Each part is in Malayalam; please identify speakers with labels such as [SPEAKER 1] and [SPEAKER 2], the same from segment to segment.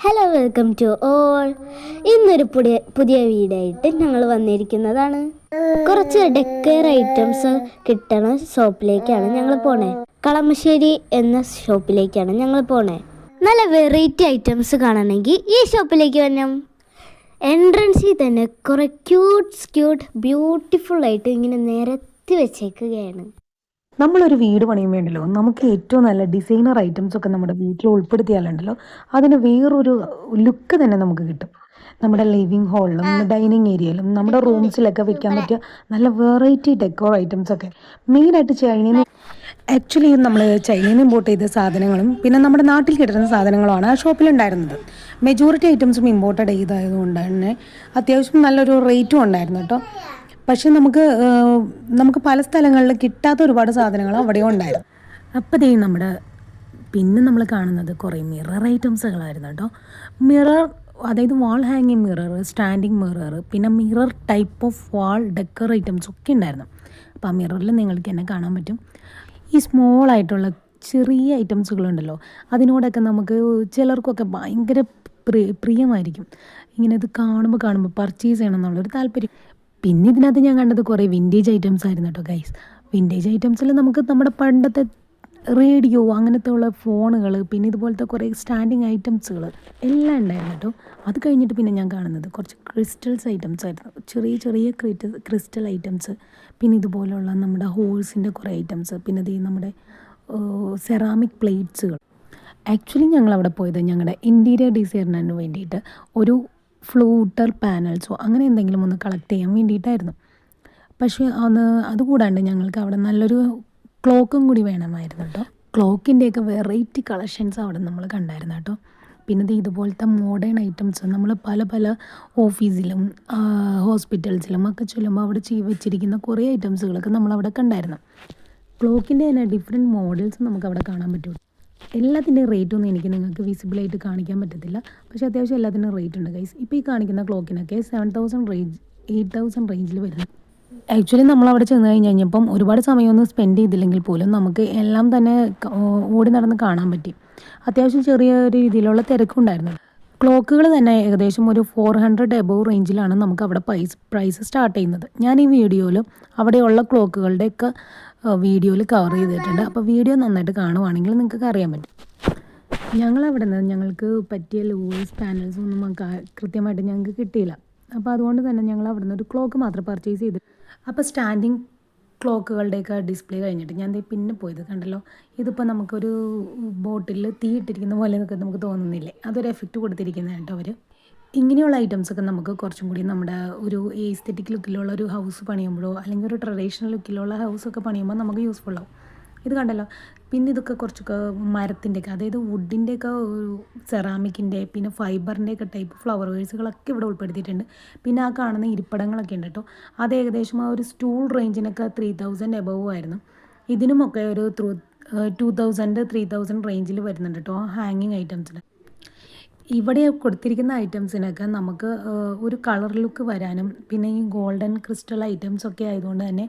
[SPEAKER 1] Hello welcome to all. ഇന്നൊരു പുതിയ വീഡിയോ ആയിട്ട് ഞങ്ങൾ വന്നിരിക്കുന്നതാണ്. കുറച്ച് ഡെക്കർ ഐറ്റംസ് കിട്ടണ ഷോപ്പിലേക്കാണ് ഞങ്ങൾ പോണേ. കളമശ്ശേരി എന്ന ഷോപ്പിലേക്കാണ് ഞങ്ങൾ പോണേ. നല്ല വെറൈറ്റി ഐറ്റംസ് കാണണമെങ്കിൽ ഈ ഷോപ്പിലേക്ക് വരണം. എൻട്രൻസിൽ തന്നെ കുറേ ക്യൂട്ട് ബ്യൂട്ടിഫുൾ ആയിട്ട് ഇങ്ങനെ നിരത്തി വെച്ചേക്കുകയാണ്.
[SPEAKER 2] നമ്മളൊരു വീട് പണിയും വേണ്ടല്ലോ, നമുക്ക് ഏറ്റവും നല്ല ഡിസൈനർ ഐറ്റംസ് ഒക്കെ നമ്മുടെ വീട്ടിൽ ഉൾപ്പെടുത്തിയാലുണ്ടല്ലോ അതിന് വേറൊരു ലുക്ക് തന്നെ നമുക്ക് കിട്ടും. നമ്മുടെ ലിവിങ് ഹാളിലും ഡൈനിങ് ഏരിയയിലും നമ്മുടെ റൂംസിലൊക്കെ വെക്കാൻ പറ്റിയ നല്ല വെറൈറ്റി ഡെക്കോർ ഐറ്റംസ് ഒക്കെ മെയിനായിട്ട് ആക്ച്വലി നമ്മൾ ചൈനയിൽ നിന്ന് ഇമ്പോർട്ട് ചെയ്ത സാധനങ്ങളും പിന്നെ നമ്മുടെ നാട്ടിൽ കിട്ടുന്ന സാധനങ്ങളുമാണ് ആ ഷോപ്പിലുണ്ടായിരുന്നത്. മെജോറിറ്റി ഐറ്റംസും ഇമ്പോർട്ടഡ് ചെയ്തായതുകൊണ്ട് തന്നെ അത്യാവശ്യം നല്ലൊരു റേറ്റും ഉണ്ടായിരുന്നു കേട്ടോ. പക്ഷെ നമുക്ക് പല സ്ഥലങ്ങളിൽ കിട്ടാത്ത ഒരുപാട് സാധനങ്ങൾ അവിടെയും ഉണ്ടായിരുന്നു. അപ്പോൾ പിന്നെ നമ്മൾ കാണുന്നത് കുറേ മിറർ ഐറ്റംസുകളായിരുന്നു കേട്ടോ. മിറർ, അതായത് വാൾ ഹാങ്ങിങ് മിറർ, സ്റ്റാൻഡിങ് മിറർ, പിന്നെ mirror type of wall decker items ഒക്കെ ഉണ്ടായിരുന്നു. അപ്പോൾ ആ മിററിൽ നിങ്ങൾക്ക് തന്നെ കാണാൻ പറ്റും ഈ സ്മോൾ ആയിട്ടുള്ള ചെറിയ ഐറ്റംസുകളുണ്ടല്ലോ. അതിനോടൊക്കെ നമുക്ക് ചിലർക്കൊക്കെ ഭയങ്കര പ്രിയമായിരിക്കും. ഇങ്ങനെ ഇത് കാണുമ്പോൾ പർച്ചേസ് ചെയ്യണം എന്നുള്ളൊരു താല്പര്യം. പിന്നെ ഇതിനകത്ത് ഞാൻ കണ്ടത് കുറേ വിൻറ്റേജ് ഐറ്റംസ് ആയിരുന്നു കേട്ടോ ഗൈസ്. വിൻറ്റേജ് ഐറ്റംസിൽ നമുക്ക് നമ്മുടെ പണ്ടത്തെ റേഡിയോ, അങ്ങനത്തെ ഉള്ള ഫോണുകൾ, പിന്നെ ഇതുപോലത്തെ കുറേ സ്റ്റാൻഡിങ് ഐറ്റംസുകൾ എല്ലാം ഉണ്ടായിരുന്നു കേട്ടോ. അത് കഴിഞ്ഞിട്ട് പിന്നെ ഞാൻ കാണുന്നത് കുറച്ച് ക്രിസ്റ്റൽസ് ഐറ്റംസ് ആയിരുന്നു. ചെറിയ ക്രിസ്റ്റൽ ഐറ്റംസ്, പിന്നെ ഇതുപോലുള്ള നമ്മുടെ ഹോൾസിൻ്റെ കുറേ ഐറ്റംസ്, പിന്നെ ഇത് നമ്മുടെ സെറാമിക് പ്ലേറ്റ്സുകൾ. ആക്ച്വലി ഞങ്ങളവിടെ പോയത് ഞങ്ങളുടെ ഇൻറ്റീരിയർ ഡിസൈനറിന് വേണ്ടിയിട്ട് ഒരു ഫ്ലൂട്ടർ പാനൽസോ അങ്ങനെ എന്തെങ്കിലും ഒന്ന് കളക്ട് ചെയ്യാൻ വേണ്ടിയിട്ടായിരുന്നു. പക്ഷേ അതുകൂടാണ്ട് ഞങ്ങൾക്ക് അവിടെ നല്ലൊരു ക്ലോക്കും കൂടി വേണമായിരുന്നു കേട്ടോ. ക്ലോക്കിൻ്റെയൊക്കെ വെറൈറ്റി കളക്ഷൻസ് അവിടെ നമ്മൾ കണ്ടായിരുന്നു കേട്ടോ. പിന്നെ ഇതുപോലത്തെ മോഡേൺ ഐറ്റംസ് നമ്മൾ പല ഓഫീസിലും ഹോസ്പിറ്റൽസിലും ഒക്കെ ചെല്ലുമ്പോൾ അവിടെ വെച്ചിരിക്കുന്ന കുറേ ഐറ്റംസുകളൊക്കെ നമ്മളവിടെ കണ്ടായിരുന്നു. ക്ലോക്കിൻ്റെ തന്നെ ഡിഫറെൻറ്റ് മോഡൽസ് നമുക്കവിടെ കാണാൻ പറ്റും. എല്ലാത്തിൻ്റെയും റേറ്റൊന്നും എനിക്ക് നിങ്ങൾക്ക് വിസിബിളായിട്ട് കാണിക്കാൻ പറ്റത്തില്ല, പക്ഷേ അത്യാവശ്യം എല്ലാത്തിനും റേറ്റ് ഉണ്ട് ഗൈസ്. ഇപ്പോൾ ഈ കാണിക്കുന്ന ക്ലോക്കിനൊക്കെ 7,000 റേഞ്ച് 8,000 റേഞ്ചിൽ വരുന്നു. ആക്ച്വലി നമ്മളവിടെ ചെന്ന് കഴിഞ്ഞപ്പം ഒരുപാട് സമയമൊന്നും സ്പെൻഡ് ചെയ്തില്ലെങ്കിൽ പോലും നമുക്ക് എല്ലാം തന്നെ ഓടി നടന്ന് കാണാൻ പറ്റി. അത്യാവശ്യം ചെറിയൊരു രീതിയിലുള്ള തിരക്കുണ്ടായിരുന്നു. ക്ലോക്കുകൾ തന്നെ ഏകദേശം ഒരു 400 എബോവ് റേഞ്ചിലാണ് നമുക്ക് അവിടെ പ്രൈസ് സ്റ്റാർട്ട് ചെയ്യുന്നത്. ഞാൻ ഈ വീഡിയോയിൽ അവിടെയുള്ള ക്ലോക്കുകളുടെയൊക്കെ വീഡിയോയിൽ കവർ ചെയ്തിട്ടുണ്ട്. അപ്പോൾ വീഡിയോ നന്നായിട്ട് കാണുവാണെങ്കിൽ നിങ്ങൾക്ക് അറിയാൻ പറ്റും. ഞങ്ങളവിടെ നിന്ന് ഞങ്ങൾക്ക് പറ്റിയ ലൂസ് പാനൽസും ഒന്നും കൃത്യമായിട്ട് ഞങ്ങൾക്ക് കിട്ടിയില്ല. അപ്പോൾ അതുകൊണ്ട് തന്നെ ഞങ്ങൾ അവിടെ നിന്ന് ഒരു ക്ലോക്ക് മാത്രം പർച്ചേസ് ചെയ്തു. അപ്പോൾ സ്റ്റാൻഡിങ് ക്ലോക്കുകളുടെയൊക്കെ ഡിസ്പ്ലേ കഴിഞ്ഞിട്ട് ഞാൻ പിന്നെ പോയത് കണ്ടല്ലോ. ഇതിപ്പോൾ നമുക്കൊരു ബോട്ടിൽ തീ ഇട്ടിരിക്കുന്ന പോലെ നമുക്ക് തോന്നുന്നില്ലേ? അതൊരു എഫക്റ്റ് കൊടുത്തിരിക്കുന്നത് കേട്ടോ അവർ. ഇങ്ങനെയുള്ള ഐറ്റംസൊക്കെ നമുക്ക് കുറച്ചും കൂടി നമ്മുടെ ഒരു എസ്തെറ്റിക് ലുക്കിലുള്ള ഒരു ഹൗസ് പണിയുമ്പോഴോ അല്ലെങ്കിൽ ഒരു ട്രഡീഷണൽ ലുക്കിലുള്ള ഹൗസൊക്കെ പണിയുമ്പോൾ നമുക്ക് യൂസ്ഫുള്ളാവും. ഇത് കണ്ടല്ലോ. പിന്നെ ഇതൊക്കെ കുറച്ചൊക്കെ മരത്തിൻ്റെയൊക്കെ, അതായത് വുഡിൻ്റെയൊക്കെ, ഒരു സെറാമിക്കിൻ്റെ, പിന്നെ ഫൈബറിൻ്റെയൊക്കെ ടൈപ്പ് ഫ്ലവർ വേഴ്സുകളൊക്കെ ഇവിടെ ഉൾപ്പെടുത്തിയിട്ടുണ്ട്. പിന്നെ ആ കാണുന്ന ഇരിപ്പിടങ്ങളൊക്കെ ഉണ്ട് കേട്ടോ. അത് ഏകദേശം ആ ഒരു സ്റ്റൂൾ റേഞ്ചിനൊക്കെ 3,000 എബോവ് ആയിരുന്നു. ഇതിനുമൊക്കെ ഒരു 2,000 3,000 റേഞ്ചിൽ വരുന്നുണ്ട് കേട്ടോ ഹാങ്ങിങ് ഐറ്റംസിന്. ഇവിടെ കൊടുത്തിരിക്കുന്ന ഐറ്റംസിനൊക്കെ നമുക്ക് ഒരു കളർ ലുക്ക് വരാനും പിന്നെ ഈ ഗോൾഡൻ ക്രിസ്റ്റൽ ഐറ്റംസൊക്കെ ആയതുകൊണ്ട് തന്നെ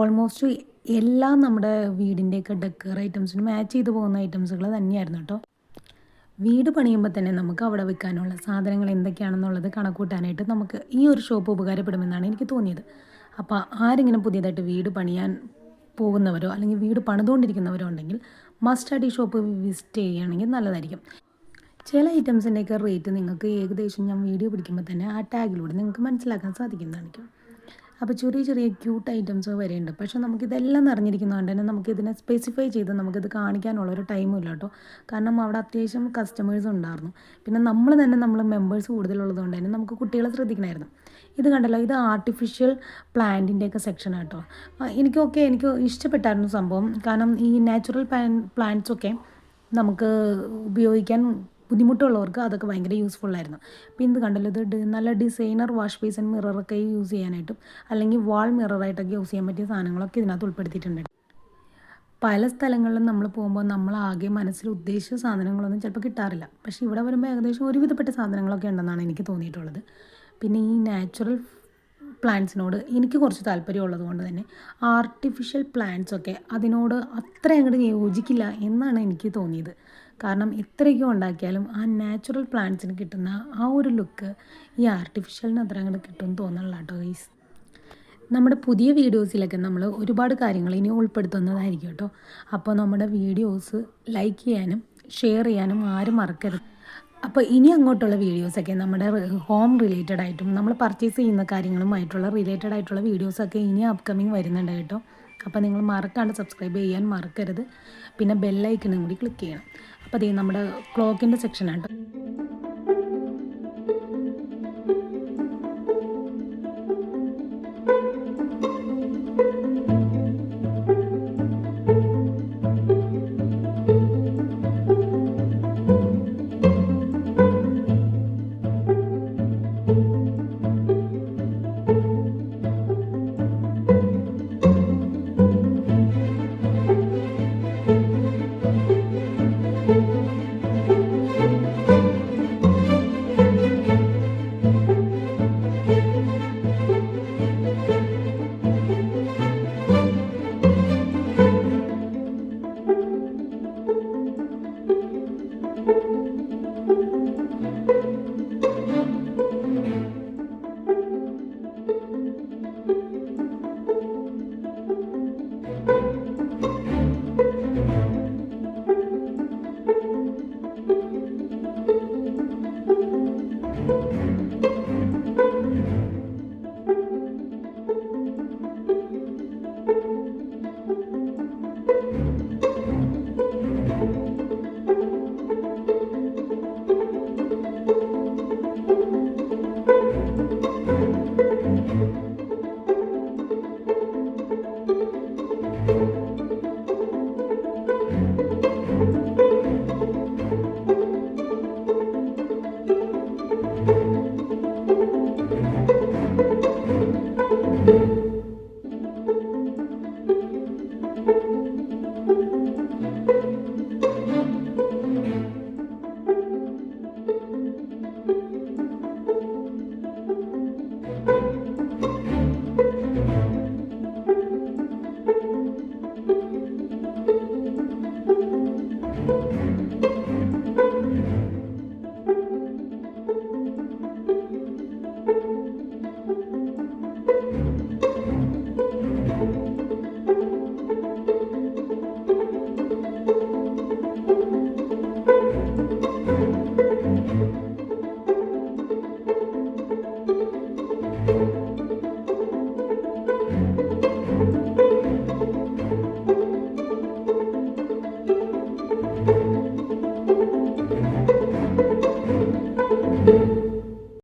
[SPEAKER 2] ഓൾമോസ്റ്റ് എല്ലാം നമ്മുടെ വീടിൻ്റെയൊക്കെ ഡെക്കർ ഐറ്റംസിന് മാച്ച് ചെയ്ത് പോകുന്ന ഐറ്റംസുകൾ തന്നെയായിരുന്നു കേട്ടോ. വീട് പണിയുമ്പോൾ തന്നെ നമുക്ക് അവിടെ വെക്കാനുള്ള സാധനങ്ങൾ എന്തൊക്കെയാണെന്നുള്ളത് കണക്കൂട്ടാനായിട്ട് നമുക്ക് ഈ ഒരു ഷോപ്പ് ഉപകാരപ്പെടുമെന്നാണ് എനിക്ക് തോന്നിയത്. അപ്പോൾ ആരെങ്കിലും പുതിയതായിട്ട് വീട് പണിയാൻ പോകുന്നവരോ അല്ലെങ്കിൽ വീട് പണിതുകൊണ്ടിരിക്കുന്നവരോ ഉണ്ടെങ്കിൽ മസ്റ്റായിട്ട് ഈ ഷോപ്പ് വിസിറ്റ് ചെയ്യുകയാണെങ്കിൽ നല്ലതായിരിക്കും. ചില ഐറ്റംസിൻ്റെയൊക്കെ റേറ്റ് നിങ്ങൾക്ക് ഏകദേശം ഞാൻ വീഡിയോ പിടിക്കുമ്പോൾ തന്നെ ആ ടാഗിലൂടെ നിങ്ങൾക്ക് മനസ്സിലാക്കാൻ സാധിക്കുന്നതായിരിക്കും. അപ്പോൾ ചെറിയ ക്യൂട്ട് ഐറ്റംസ് വരെയുണ്ട്. പക്ഷേ നമുക്കിതെല്ലാം അറിഞ്ഞിരിക്കുന്നതുകൊണ്ട് തന്നെ നമുക്കിതിനെ സ്പെസിഫൈ ചെയ്ത് നമുക്കിത് കാണിക്കാനുള്ളൊരു ടൈമും ഇല്ല കേട്ടോ. കാരണം അവിടെ അത്യാവശ്യം കസ്റ്റമേഴ്സ് ഉണ്ടായിരുന്നു. പിന്നെ നമ്മൾ മെമ്പേഴ്സ് കൂടുതലുള്ളത് കൊണ്ട് തന്നെ നമുക്ക് കുട്ടികളെ ശ്രദ്ധിക്കണമായിരുന്നു. ഇത് കണ്ടല്ലോ, ഇത് ആർട്ടിഫിഷ്യൽ പ്ലാന്റിൻ്റെയൊക്കെ സെക്ഷൻ കേട്ടോ. എനിക്ക് ഇഷ്ടപ്പെട്ടായിരുന്നു സംഭവം. കാരണം ഈ നാച്ചുറൽ പ്ലാന്റ്സൊക്കെ നമുക്ക് ഉപയോഗിക്കാൻ ബുദ്ധിമുട്ടുള്ളവർക്ക് അതൊക്കെ ഭയങ്കര യൂസ്ഫുള്ളായിരുന്നു. പിന്നെ ഇത് കണ്ടല്ലോ, ഇത് നല്ല ഡിസൈനർ വാഷ് ബേസിൻ മിററൊക്കെ യൂസ് ചെയ്യാനായിട്ടും അല്ലെങ്കിൽ വാൾ മിററായിട്ടൊക്കെ യൂസ് ചെയ്യാൻ പറ്റിയ സാധനങ്ങളൊക്കെ ഇതിനകത്ത് ഉൾപ്പെടുത്തിയിട്ടുണ്ട്. പല സ്ഥലങ്ങളിലും നമ്മൾ പോകുമ്പോൾ നമ്മൾ ആകെ മനസ്സിൽ ഉദ്ദേശിച്ച സാധനങ്ങളൊന്നും ചിലപ്പോൾ കിട്ടാറില്ല. പക്ഷേ ഇവിടെ വരുമ്പോൾ ഏകദേശം ഒരുവിധപ്പെട്ട സാധനങ്ങളൊക്കെ ഉണ്ടെന്നാണ് എനിക്ക് തോന്നിയിട്ടുള്ളത്. പിന്നെ ഈ നാച്ചുറൽ പ്ലാന്റ്സിനോട് എനിക്ക് കുറച്ച് താല്പര്യമുള്ളത് കൊണ്ട് തന്നെ ആർട്ടിഫിഷ്യൽ പ്ലാന്റ്സൊക്കെ അതിനോട് അത്ര അങ്ങോട്ട് യോജിക്കില്ല എന്നാണ് എനിക്ക് തോന്നിയത്. കാരണം എത്രയൊക്കെ ഉണ്ടാക്കിയാലും ആ നാച്ചുറൽ പ്ലാന്റ്സിന് കിട്ടുന്ന ആ ഒരു ലുക്ക് ഈ ആർട്ടിഫിഷ്യലിന് അത്ര അങ്ങോട്ട് കിട്ടുമെന്ന് തോന്നുന്നില്ല കേട്ടോ ഗൈസ്. നമ്മുടെ പുതിയ വീഡിയോസിലൊക്കെ നമ്മൾ ഒരുപാട് കാര്യങ്ങൾ ഇനി ഉൾപ്പെടുത്തുന്നതായിരിക്കും കേട്ടോ. അപ്പോൾ നമ്മുടെ വീഡിയോസ് ലൈക്ക് ചെയ്യാനും ഷെയർ ചെയ്യാനും ആരും മറക്കരുത്. അപ്പോൾ ഇനി അങ്ങോട്ടുള്ള വീഡിയോസൊക്കെ നമ്മുടെ ഹോം റിലേറ്റഡ് ആയിട്ടും നമ്മൾ പർച്ചേസ് ചെയ്യുന്ന കാര്യങ്ങളുമായിട്ടുള്ള റിലേറ്റഡ് ആയിട്ടുള്ള വീഡിയോസൊക്കെ ഇനി അപ്കമിങ് വരുന്നുണ്ട് കേട്ടോ. അപ്പോൾ നിങ്ങൾ മറക്കാണ്ട് സബ്സ്ക്രൈബ് ചെയ്യാൻ മറക്കരുത്. പിന്നെ ബെല്ലൈക്കണും കൂടി ക്ലിക്ക് ചെയ്യണം. അപ്പോൾ അതേ നമ്മുടെ ക്ലോക്കിൻ്റെ സെക്ഷനാണ് കേട്ടോ.